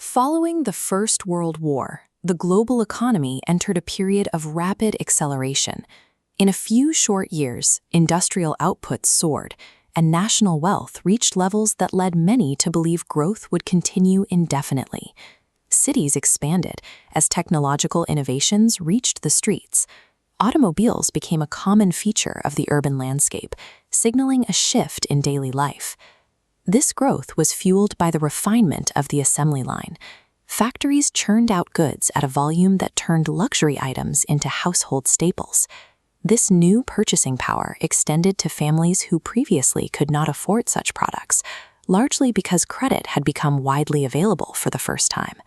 Following the First World War, the global economy entered a period of rapid acceleration. In a few short years, industrial output soared, and national wealth reached levels that led many to believe growth would continue indefinitely. Cities expanded as technological innovations reached the streets. Automobiles became a common feature of the urban landscape, signaling a shift in daily life. This growth was fueled by the refinement of the assembly line. Factories churned out goods at a volume that turned luxury items into household staples. This new purchasing power extended to families who previously could not afford such products, largely because credit had become widely available for the first time.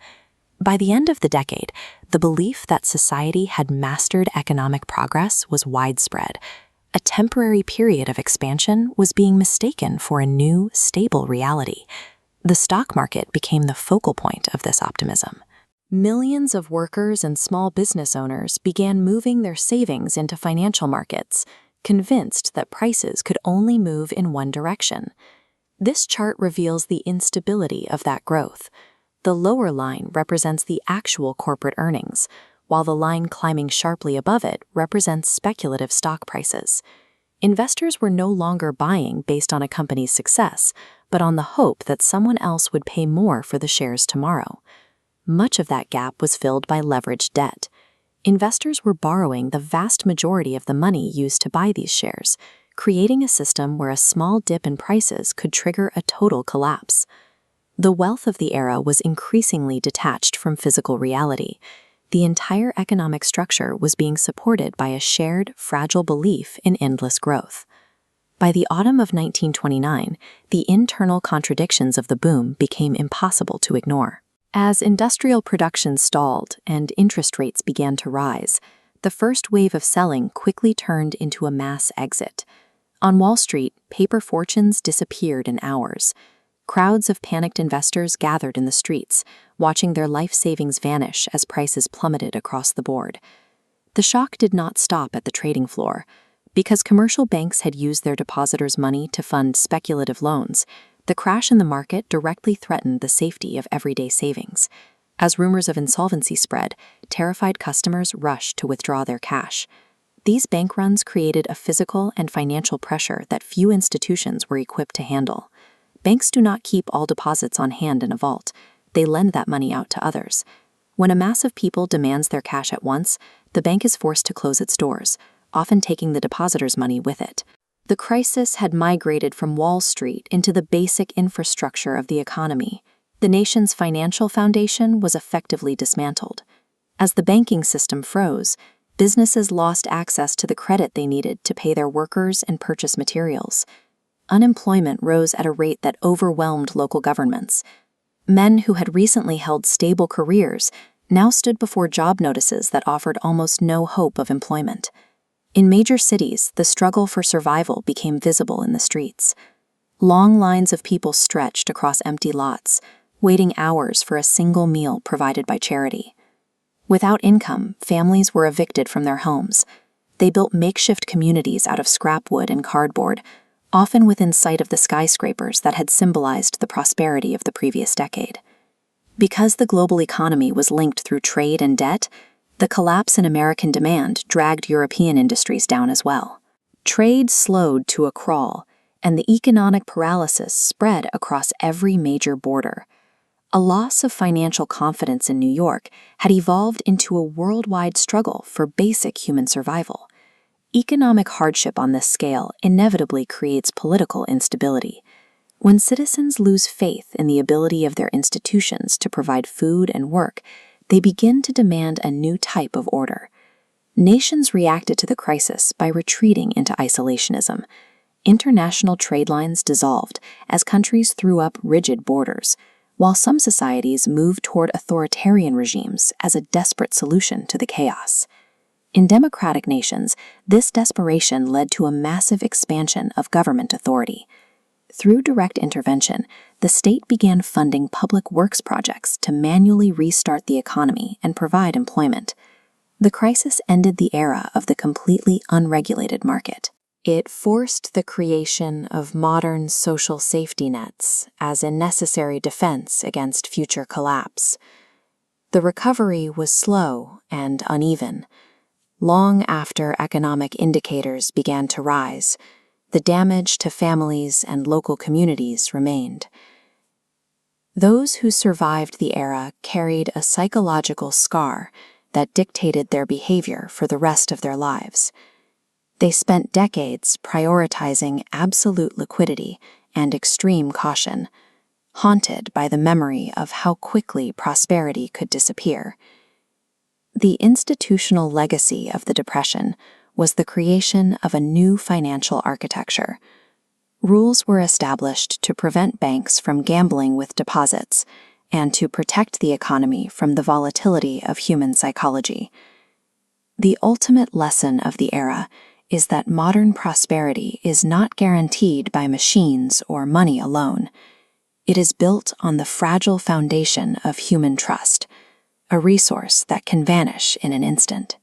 By the end of the decade, the belief that society had mastered economic progress was widespread. A temporary period of expansion was being mistaken for a new, stable reality. The stock market became the focal point of this optimism. Millions of workers and small business owners began moving their savings into financial markets, convinced that prices could only move in one direction. This chart reveals the instability of that growth. The lower line represents the actual corporate earnings, while the line climbing sharply above it represents speculative stock prices. Investors were no longer buying based on a company's success, but on the hope that someone else would pay more for the shares tomorrow. Much of that gap was filled by leveraged debt. Investors were borrowing the vast majority of the money used to buy these shares, creating a system where a small dip in prices could trigger a total collapse. The wealth of the era was increasingly detached from physical reality. The entire economic structure was being supported by a shared, fragile belief in endless growth. By the autumn of 1929, the internal contradictions of the boom became impossible to ignore. As industrial production stalled and interest rates began to rise, the first wave of selling quickly turned into a mass exit. On Wall Street, paper fortunes disappeared in hours. Crowds of panicked investors gathered in the streets, watching their life savings vanish as prices plummeted across the board. The shock did not stop at the trading floor. Because commercial banks had used their depositors' money to fund speculative loans, the crash in the market directly threatened the safety of everyday savings. As rumors of insolvency spread, terrified customers rushed to withdraw their cash. These bank runs created a physical and financial pressure that few institutions were equipped to handle. Banks do not keep all deposits on hand in a vault. They lend that money out to others. When a mass of people demands their cash at once, the bank is forced to close its doors, often taking the depositors' money with it. The crisis had migrated from Wall Street into the basic infrastructure of the economy. The nation's financial foundation was effectively dismantled. As the banking system froze, businesses lost access to the credit they needed to pay their workers and purchase materials. Unemployment rose at a rate that overwhelmed local governments. Men who had recently held stable careers now stood before job notices that offered almost no hope of employment. In major cities, the struggle for survival became visible in the streets. Long lines of people stretched across empty lots, waiting hours for a single meal provided by charity. Without income, families were evicted from their homes. They built makeshift communities out of scrap wood and cardboard, often within sight of the skyscrapers that had symbolized the prosperity of the previous decade. Because the global economy was linked through trade and debt, the collapse in American demand dragged European industries down as well. Trade slowed to a crawl, and the economic paralysis spread across every major border. A loss of financial confidence in New York had evolved into a worldwide struggle for basic human survival. Economic hardship on this scale inevitably creates political instability. When citizens lose faith in the ability of their institutions to provide food and work, they begin to demand a new type of order. Nations reacted to the crisis by retreating into isolationism. International trade lines dissolved as countries threw up rigid borders, while some societies moved toward authoritarian regimes as a desperate solution to the chaos. In democratic nations, this desperation led to a massive expansion of government authority. Through direct intervention, the state began funding public works projects to manually restart the economy and provide employment. The crisis ended the era of the completely unregulated market. It forced the creation of modern social safety nets as a necessary defense against future collapse. The recovery was slow and uneven. Long after economic indicators began to rise, the damage to families and local communities remained. Those who survived the era carried a psychological scar that dictated their behavior for the rest of their lives. They spent decades prioritizing absolute liquidity and extreme caution, haunted by the memory of how quickly prosperity could disappear. The institutional legacy of the Depression was the creation of a new financial architecture. Rules were established to prevent banks from gambling with deposits and to protect the economy from the volatility of human psychology. The ultimate lesson of the era is that modern prosperity is not guaranteed by machines or money alone. It is built on the fragile foundation of human trust, a resource that can vanish in an instant.